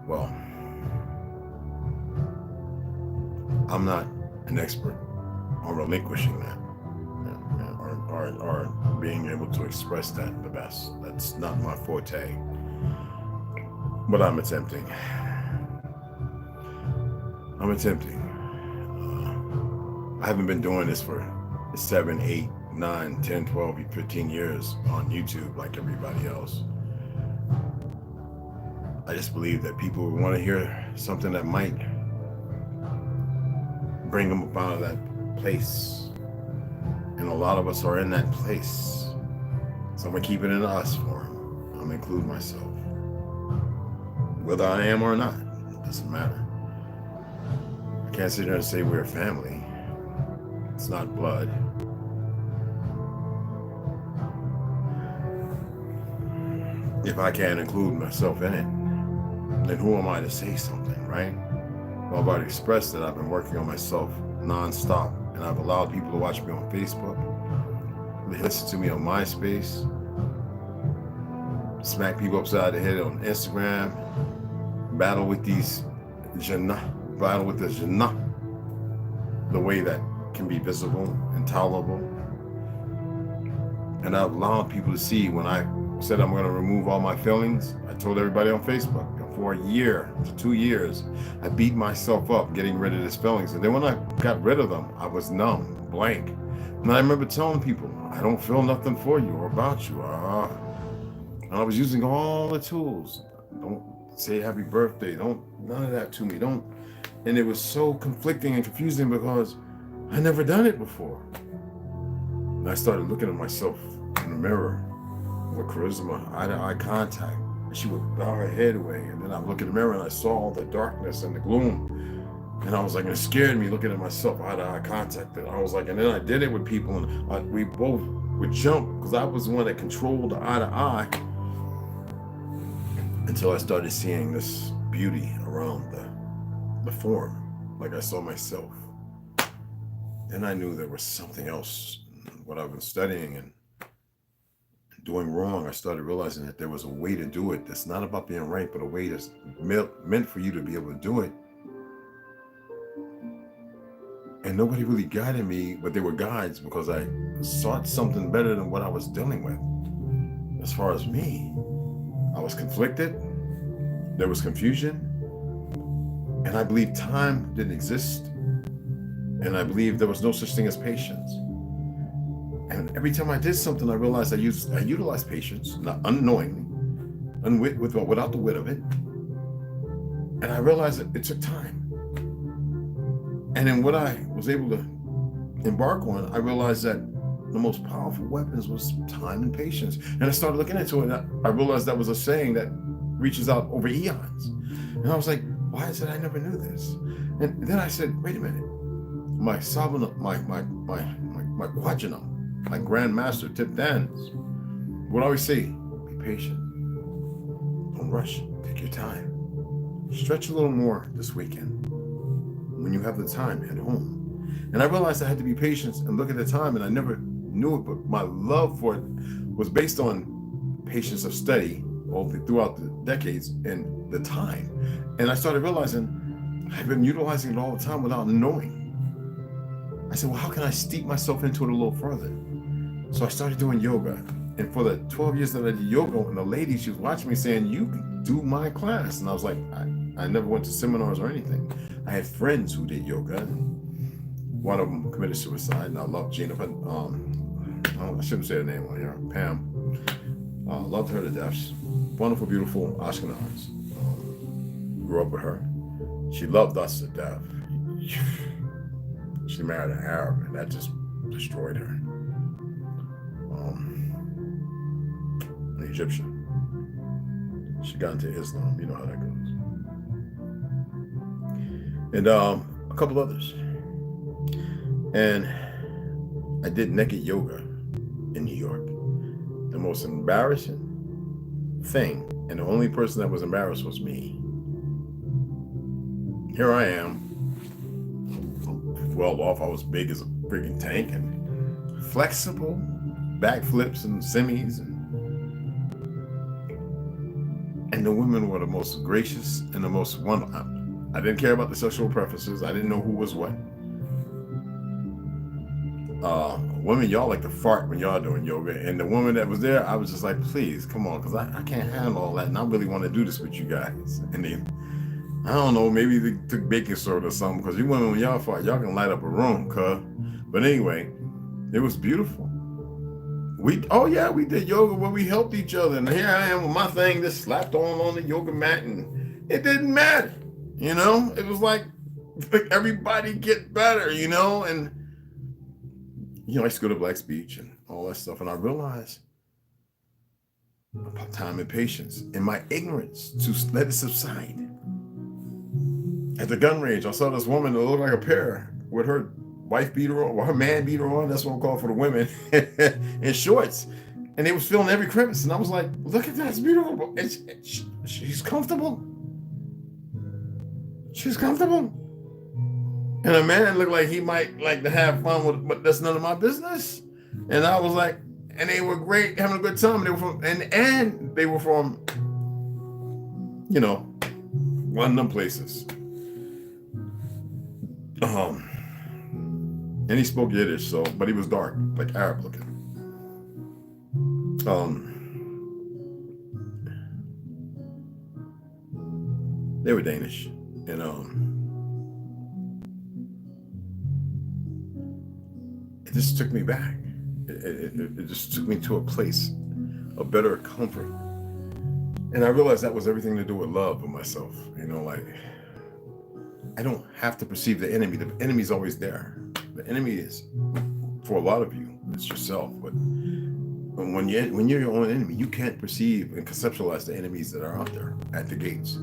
Well, I'm not an expert on relinquishing that or being able to express that the best. That's not my forte, but I'm attempting. I haven't been doing this for 7, 8, 9, 10, 12, 15 years on YouTube like everybody else. I just believe that people want to hear something that might bring them up out of that place. And a lot of us are in that place. So I'm going to keep it in us form. I'm going to include myself. Whether I am or not, it doesn't matter. I can't sit there and say we're family. It's not blood. If I can't include myself in it, then who am I to say something, right? Well, I've already expressed that I've been working on myself nonstop, and I've allowed people to watch me on Facebook, listen to me on MySpace, smack people upside the head on Instagram, battle with these Jannah, battle with the Jannah, the way that can be visible and tolerable. And I've allowed people to see when I said I'm going to remove all my feelings. I told everybody on Facebook for a year to 2 years, I beat myself up getting rid of these feelings. And then when I got rid of them, I was numb, blank. And I remember telling people, I don't feel nothing for you or about you. And I was using all the tools. Don't say happy birthday. None of that to me. And it was so conflicting and confusing because I never done it before. And I started looking at myself in the mirror with charisma, eye-to-eye contact. And she would bow her head away. And then I look in the mirror and I saw all the darkness and the gloom. And I was like, it scared me looking at myself, eye-to-eye contact. And I was like, and then I did it with people, and we both would jump because I was the one that controlled the eye-to-eye until I started seeing this beauty around the form, like I saw myself. Then I knew there was something else. What I've been studying and doing wrong, I started realizing that there was a way to do it that's not about being right, but a way that's meant for you to be able to do it. And nobody really guided me, but they were guides because I sought something better than what I was dealing with. As far as me, I was conflicted, there was confusion, and I believed time didn't exist, and I believed there was no such thing as patience. And every time I did something, I realized I utilized patience, not unknowingly, without the wit of it. And I realized that it took time. And then what I was able to embark on, I realized that the most powerful weapons was time and patience. And I started looking into it, and I realized that was a saying that reaches out over eons. And I was like, why is it I never knew this? And then I said, wait a minute. My quadrinum, my grandmaster, Tip Dan's, would always say, be patient. Don't rush. Take your time. Stretch a little more this weekend. When you have the time at home. And I realized I had to be patient and look at the time, and I never knew it, but my love for it was based on patience of study throughout the decades and the time. And I started realizing I've been utilizing it all the time without knowing. I said, well, how can I steep myself into it a little further? So I started doing yoga. And for the 12 years that I did yoga, and the lady, she was watching me saying, you can do my class. And I was like, I never went to seminars or anything. I had friends who did yoga, and one of them committed suicide, and I loved Gina, but I shouldn't say her name on here, Pam. Loved her to death. She's wonderful, beautiful Ashkenaz. Grew up with her. She loved us to death. She married an Arab, and that just destroyed her. An Egyptian. She got into Islam. You know how that goes. And a couple others. And I did naked yoga in New York. The most embarrassing thing, and the only person that was embarrassed was me. Here I am, well off. I was big as a freaking tank and flexible, backflips and semis, and the women were the most gracious and the most wonderful. I didn't care about the sexual preferences. I didn't know who was what. Women, y'all like to fart when y'all doing yoga. And the woman that was there, I was just like, please, come on, because I can't handle all that. And I really want to do this with you guys. And they, I don't know, maybe they took baking soda or something, because you women, when y'all fart, y'all can light up a room, cuz. But anyway, it was beautiful. Oh yeah, we did yoga where we helped each other. And here I am with my thing just slapped on the yoga mat, and it didn't matter. It was like everybody get better, and I used to go to Black's Beach and all that stuff, and I realized about time and patience and my ignorance to let it subside. At the gun range, I saw this woman that looked like a pear with her wife beater on, or her man beater on, that's what we call for the women, in shorts. And they was filling every crevice. And I was like, look at that, it's beautiful. She's comfortable. She's comfortable. And a man looked like he might like to have fun with, but that's none of my business. And I was like, and they were great, having a good time. They were from, and they were from, one of them places. And he spoke Yiddish, but he was dark, like Arab looking. They were Danish, and it just took me back. It just took me to a place of better comfort, and I realized that was everything to do with love of myself. Like I don't have to perceive the enemy. The enemy's always there. The enemy is, for a lot of you, it's yourself. But when you're your own enemy, you can't perceive and conceptualize the enemies that are out there at the gates.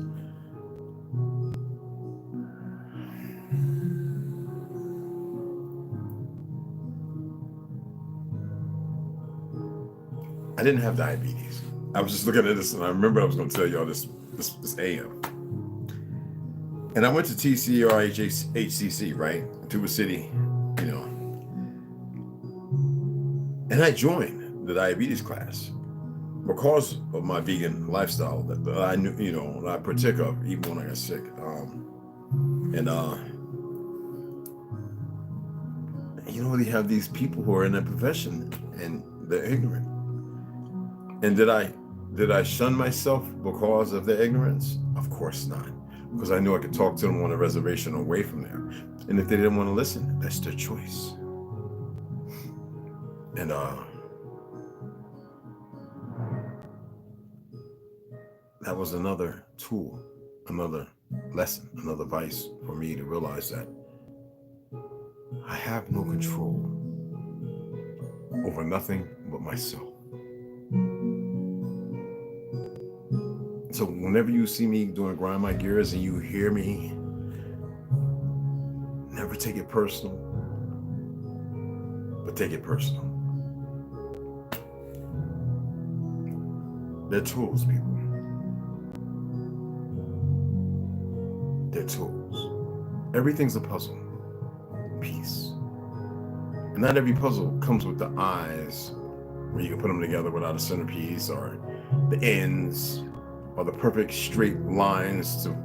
I didn't have diabetes. I was just looking at this, and I remember I was going to tell y'all this AM. And I went to TCRHCC, right, Tuba City, and I joined the diabetes class because of my vegan lifestyle that I knew, that I partook of even when I got sick. They have these people who are in that profession and they're ignorant. And did I shun myself because of their ignorance? Of course not. Because I knew I could talk to them on a reservation away from there. And if they didn't want to listen, that's their choice. And that was another tool, another lesson, another vice for me to realize that I have no control over nothing but myself. So whenever you see me doing grind my gears and you hear me, never take it personal, but take it personal. They're tools, people. They're tools. Everything's a puzzle piece. And not every puzzle comes with the eyes where you can put them together without a centerpiece, or the ends, or the perfect straight lines to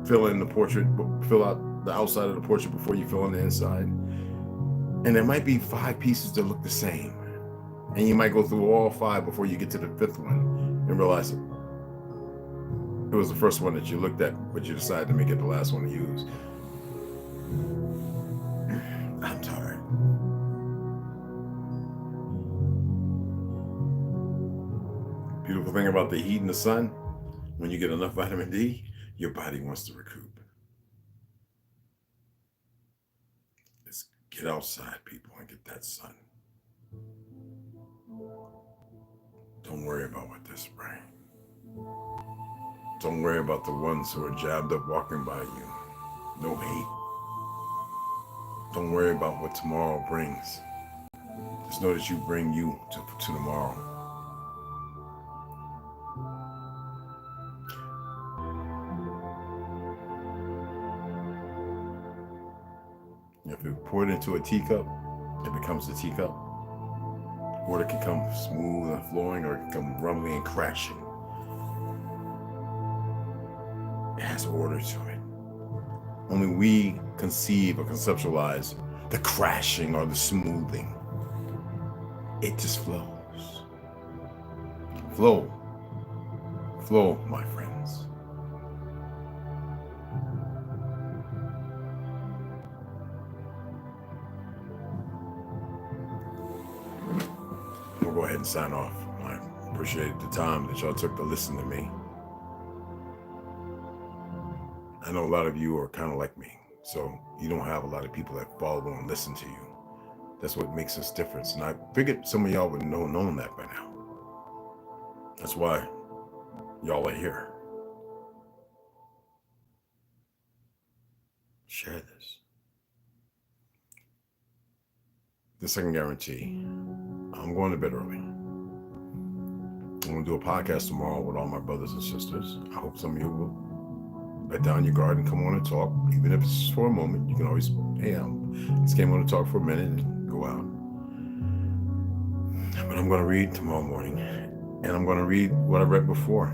fill in the portrait, fill out the outside of the portrait before you fill in the inside. And there might be 5 pieces that look the same. And you might go through all 5 before you get to the 5th one and realize it was the first one that you looked at, but you decided to make it the last one to use. I'm tired. Beautiful thing about the heat and the sun, when you get enough vitamin D, your body wants to recoup. Let's get outside, people, and get that sun. Don't worry about what this brings. Don't worry about the ones who are jabbed up walking by you. No hate. Don't worry about what tomorrow brings. Just know that you bring you to tomorrow. If you pour it into a teacup, it becomes a teacup. Water can come smooth and flowing, or it can come rumbling and crashing. It has order to it. Only we conceive or conceptualize the crashing or the smoothing. It just flows. Flow. Flow, my friends. gonna go ahead and sign off. I appreciate the time that y'all took to listen to me. I know a lot of you are kind of like me, so you don't have a lot of people that follow and listen to you. That's what makes us different. And I figured some of y'all would known that by now. That's why y'all are here. Share this. This I can guarantee. I'm going to bed early. I'm going to do a podcast tomorrow with all my brothers and sisters. I hope some of you will let down your guard and come on and talk. Even if it's for a moment, you can always, hey, I just came on to talk for a minute and go out. But I'm going to read tomorrow morning. And I'm going to read what I read before.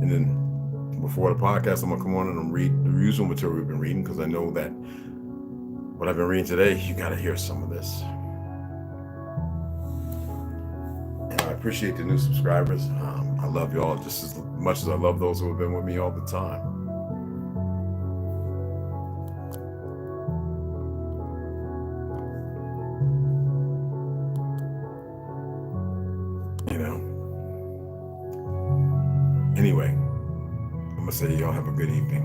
And then before the podcast, I'm going to come on and read the usual material we've been reading, because I know that what I've been reading today, you got to hear some of this. And I appreciate the new subscribers. I love y'all just as much as I love those who have been with me all the time. You know. Anyway, I'm gonna say y'all have a good evening.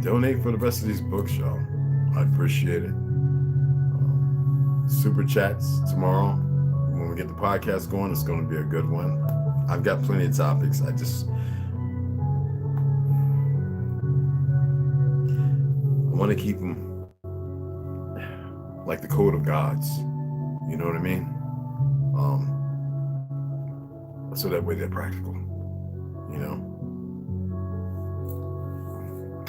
Donate for the rest of these books, y'all. I appreciate it. Super chats tomorrow. When we get the podcast going, it's going to be a good one. I've got plenty of topics. I want to keep them like the code of gods. You know what I mean? So that way they're practical. You know?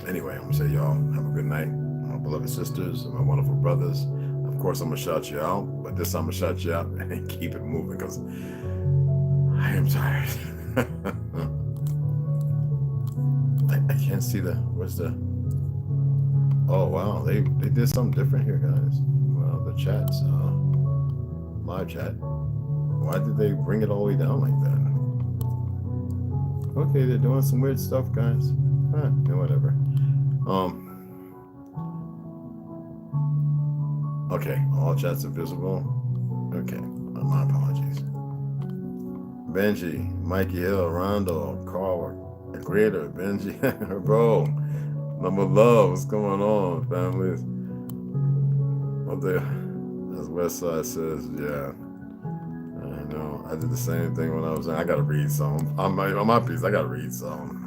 Anyway, I'm going to say y'all have a good night. My beloved sisters and my wonderful brothers. Of course, I'm going to shout you out, but this time I'm going to shout you out and keep it moving, because I am tired. I can't see where's the, oh, wow, they did something different here, guys. Well, the chats, live chat. Why did they bring it all the way down like that? Okay, they're doing some weird stuff, guys. Yeah, whatever. Okay, all chats are visible. Okay, my apologies. Benji, Mikey Hill, Rondo, Carl, Creator, Benji, bro, number love, what's going on, families? What the, as Westside says, yeah. I know, I did the same thing when I was, I gotta read some. On my piece, I gotta read some.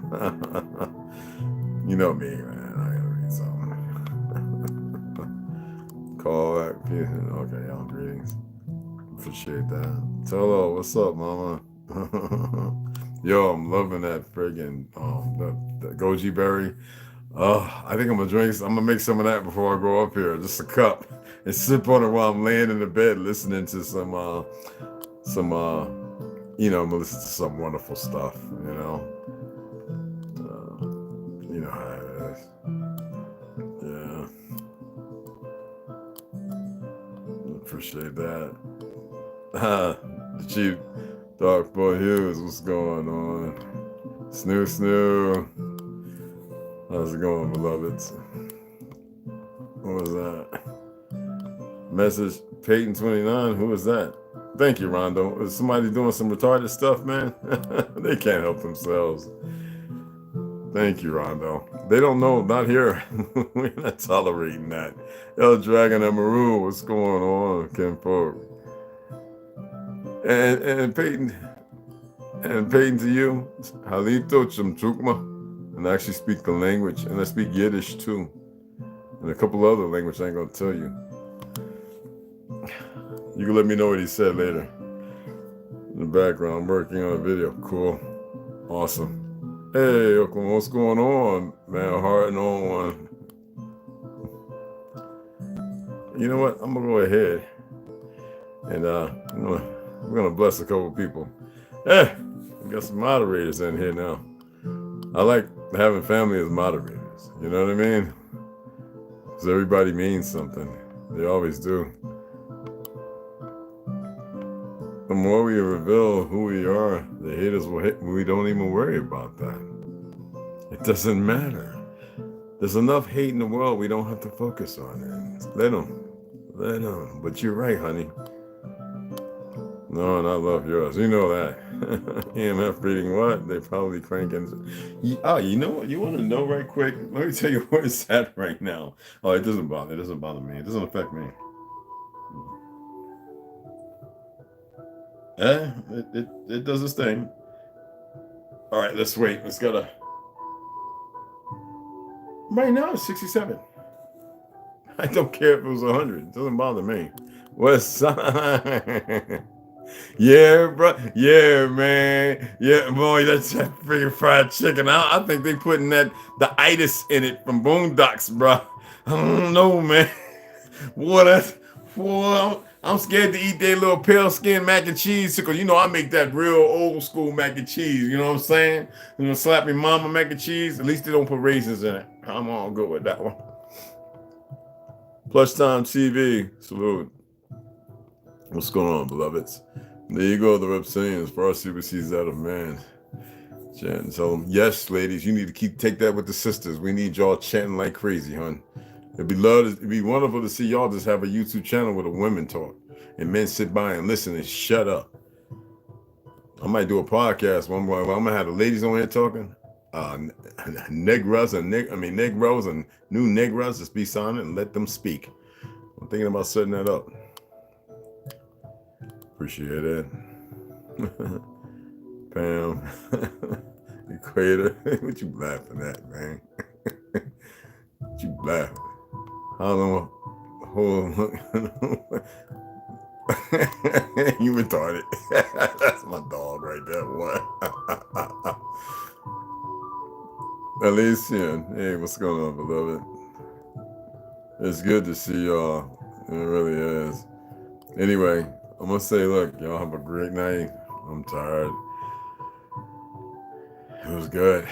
You know me, man, I gotta read some. Call back. Okay, y'all, greetings. Appreciate that. ToLU, what's up, mama? Yo, I'm loving that friggin' the goji berry. I think I'm gonna make some of that before I go up here. Just a cup and sip on it while I'm laying in the bed listening to some you know, I'm gonna listen to some wonderful stuff, you know. You know how it is. Yeah. Appreciate that. The Chief Dark Boy Hughes, what's going on? Snoo. How's it going, beloveds? What was that? Message Peyton 29, who is that? Thank you, Rondo. Is somebody doing some retarded stuff, man? They can't help themselves. Thank you, Rondo. They don't know, not here. We're not tolerating that. El Dragon and Maru, what's going on, Ken Folk? And Peyton to you, Halito Chumchukma, and I actually speak the language, and I speak Yiddish too, and a couple other languages I ain't gonna tell you. You can let me know what he said later. In the background, I'm working on a video. Cool, awesome. Hey, Oklahoma, what's going on, man? Heart and on one. You know what? I'm gonna go ahead and we're gonna bless a couple people. Hey, we got some moderators in here now. I like having family as moderators. You know what I mean? Because everybody means something. They always do. The more we reveal who we are, the haters will hate. We don't even worry about that. It doesn't matter. There's enough hate in the world. We don't have to focus on it. Let them. But you're right, honey. No, and I love yours. You know that. EMF reading what? They probably cranking. Oh, you know what? You want to know right quick? Let me tell you where it's at right now. Oh, it doesn't bother. It doesn't bother me. It doesn't affect me. It does its thing. All right, let's wait. Let's go to. Right now it's 67. I don't care if it was 100. It doesn't bother me. West Side. Yeah, bro. Yeah, man. Yeah, boy, that's that freaking fried chicken. I think they putting the itis in it from Boondocks, bro. I don't know, man. Boy, I'm scared to eat their little pale skin mac and cheese because you know I make that real old school mac and cheese. You know what I'm saying? You know, slappy mama mac and cheese. At least they don't put raisins in it. I'm all good with that one. Plush Time TV. Salute. What's going on, beloveds? There you go, the reptilians. Far supersedes that of man. Chant and tell them, yes, ladies, you need to take that with the sisters. We need y'all chanting like crazy, hon. It'd be wonderful to see y'all just have a YouTube channel with a women talk and men sit by and listen and shut up. I might do a podcast where I'm gonna have the ladies on here talking. Negros and new negros, just be silent and let them speak. I'm thinking about setting that up. Appreciate it. Pam. Equator. What you laughing at, man? What you laughing? How long? You retarded. That's my dog right there. What? Alicia. Hey, what's going on, beloved? It's good to see y'all. It really is. Anyway, I'm gonna say, look, y'all have a great night. I'm tired. It was good.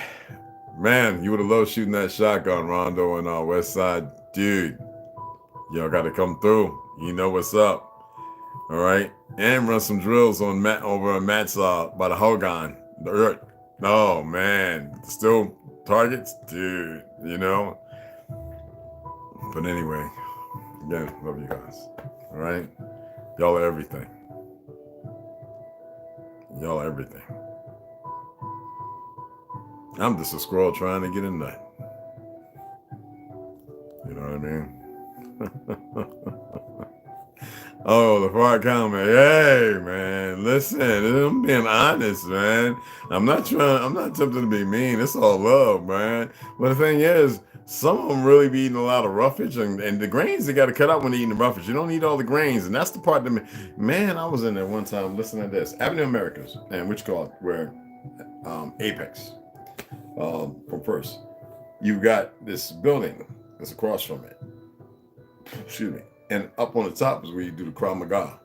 Man, you would have loved shooting that shotgun, Rondo, and West Side. Dude, y'all got to come through. You know what's up. All right? And run some drills on Matt over on Matt's by the Hogan. Oh, man. Still targets? Dude, you know? But anyway, again, love you guys. All right? Y'all are everything. Y'all are everything. I'm just a squirrel trying to get a nut. You know what I mean? Oh, the far comment. Hey, man, listen, I'm being honest, man. I'm not tempted to be mean. It's all love, man. But the thing is, some of them really be eating a lot of roughage, and the grains they got to cut out when they're eating the roughage. You don't eat all the grains, and that's the part that, man, I was in there one time listening to this. Avenue Americas, and which called where Apex. From first, you've got this building that's across from it. Excuse me. And up on the top is where you do the Krav Maga.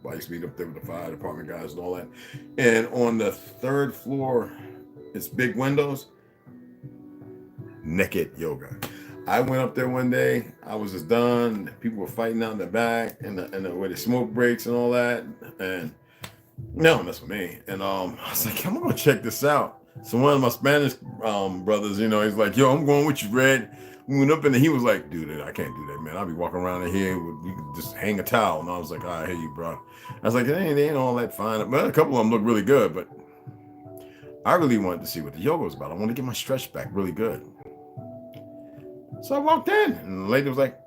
I used to meet up there with the fire department guys and all that. And on the third floor, it's big windows. Naked yoga. I went up there one day. I was just done. People were fighting out in the back and the where the smoke breaks and all that. And no, that's with me. And I was like, I'm gonna check this out. So one of my Spanish brothers, you know, he's like, yo, I'm going with you, Red. We went up and he was like, dude, I can't do that, man. I'll be walking around in here, you could just hang a towel. And I was like, I hear you, bro. I was like, they ain't all that fine. But a couple of them look really good, but I really wanted to see what the yoga was about. I wanted to get my stretch back really good. So I walked in and the lady was like,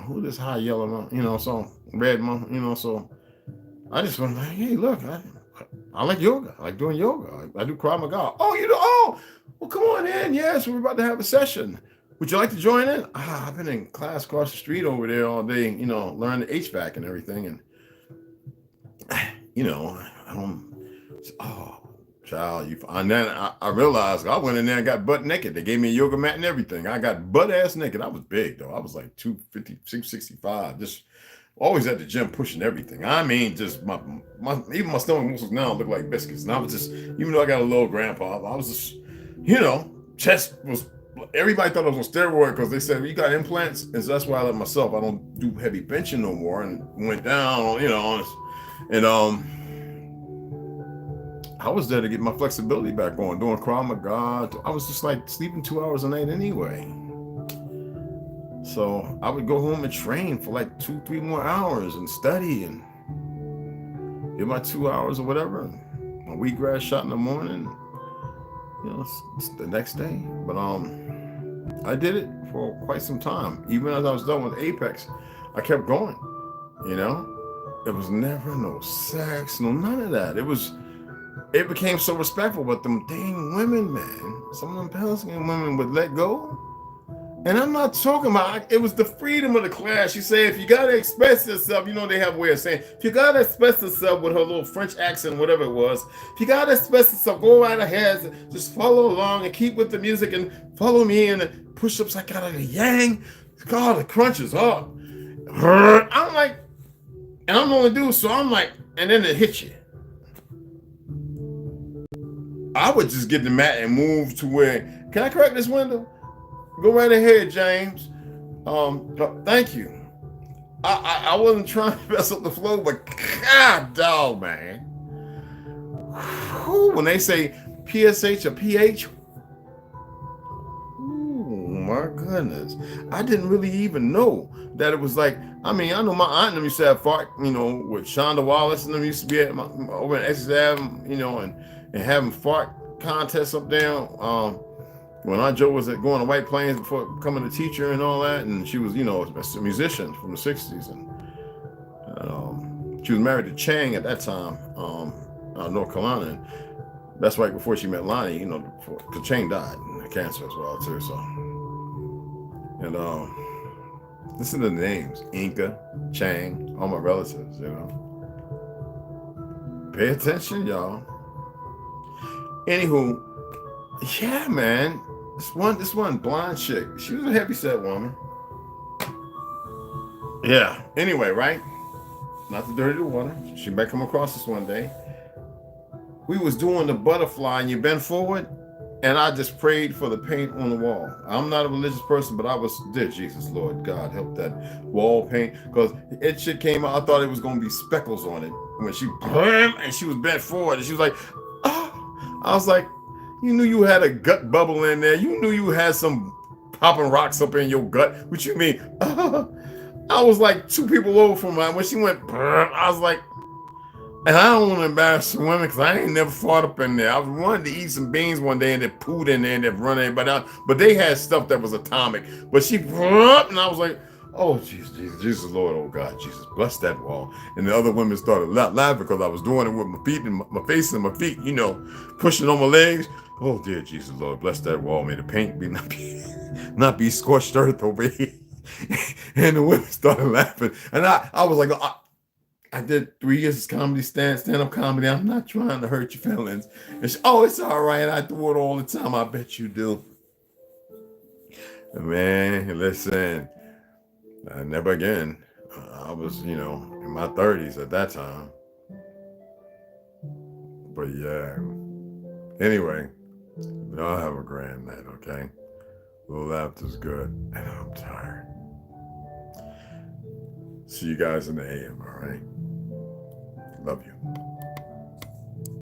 who this high yellow mom? You know, so red mom, you know, so I just went like, hey, look, I like yoga. I like doing yoga. I do Krav Maga. Oh, you know, well, come on in. Yes, we're about to have a session. Would you like to join in? I've been in class across the street over there all day, you know, learning the HVAC and everything. And, you know, child, and then I realized I went in there and got butt naked. They gave me a yoga mat and everything. I got butt ass naked. I was big, though. I was like 250, 665, just always at the gym pushing everything. I mean, just my even my stomach muscles now look like biscuits. And I was just, even though I got a little grandpa, I was just, you know, chest was, everybody thought I was on steroid because they said, you got implants? And so that's why I let myself, I don't do heavy benching no more, and went down, you know, and I was there to get my flexibility back on, doing Krav Maga. I was just like sleeping 2 hours a night anyway. So I would go home and train for like 2-3 more hours and study. And did my 2 hours or whatever. My wheatgrass shot in the morning. It's the next day. But I did it for quite some time. Even as I was done with Apex, I kept going. It was never no sex, no none of that. It became so respectful, but them dang women, man, some of them Palestinian women would let go. And I'm not talking about, it was the freedom of the class. She said, if you got to express yourself, they have a way of saying, if you got to express yourself with her little French accent, whatever it was, if you got to express yourself, go right ahead, just follow along and keep with the music and follow me in the push-ups I got out of the yang. God, the crunches up. I'm like, and I'm the only dude, so I'm like, and then it hit you. I would just get the mat and move to where, can I crack this window? Go right ahead, James. Thank you. I wasn't trying to mess up the flow, but God dog, man. Whew, when they say PSH or PH, oh my goodness. I didn't really even know that it was like, I know my aunt and them used to have fart, with Shonda Wallace and them used to be at over at Essex Ave, and having fart contests up there. When Aunt Jo was going to White Plains before becoming a teacher and all that, and she was, a musician from the 60s, and she was married to Chang at that time, North Carolina, and that's right before she met Lonnie, because Chang died of cancer as well, too, so. And listen to the names, Inca, Chang, all my relatives, Pay attention, y'all. Anywho, yeah, man. This one blonde chick. She was a heavyset woman. Yeah. Anyway, right? Not to dirty the water. She might come across this one day. We was doing the butterfly and you bend forward, and I just prayed for the paint on the wall. I'm not a religious person, but dear Jesus, Lord God, help that wall paint, because it shit came out. I thought it was gonna be speckles on it when she was bent forward, and she was like, oh. I was like, you knew you had a gut bubble in there. You knew you had some popping rocks up in your gut. What you mean? I was like 2 people over from mine. When she went, I was like, and I don't want to embarrass the women because I ain't never fought up in there. I wanted to eat some beans one day and they pooed in there and they run everybody out. But they had stuff that was atomic. But she, and I was like, oh, Jesus, Lord, oh God, Jesus, bless that wall. And the other women started laughing because I was doing it with my feet and my face and my feet, pushing on my legs. Oh, dear Jesus, Lord, bless that wall. May the paint not be scorched earth over here. And the women started laughing. And I was like, I did 3 years of comedy, stand-up comedy. I'm not trying to hurt your feelings. And she, oh, it's all right. I do it all the time. I bet you do. Man, listen, never again. I was, in my 30s at that time. But yeah. Anyway, y'all have a grand night, okay? A little laughter's good, and I'm tired. See you guys in the AM, all right? Love you.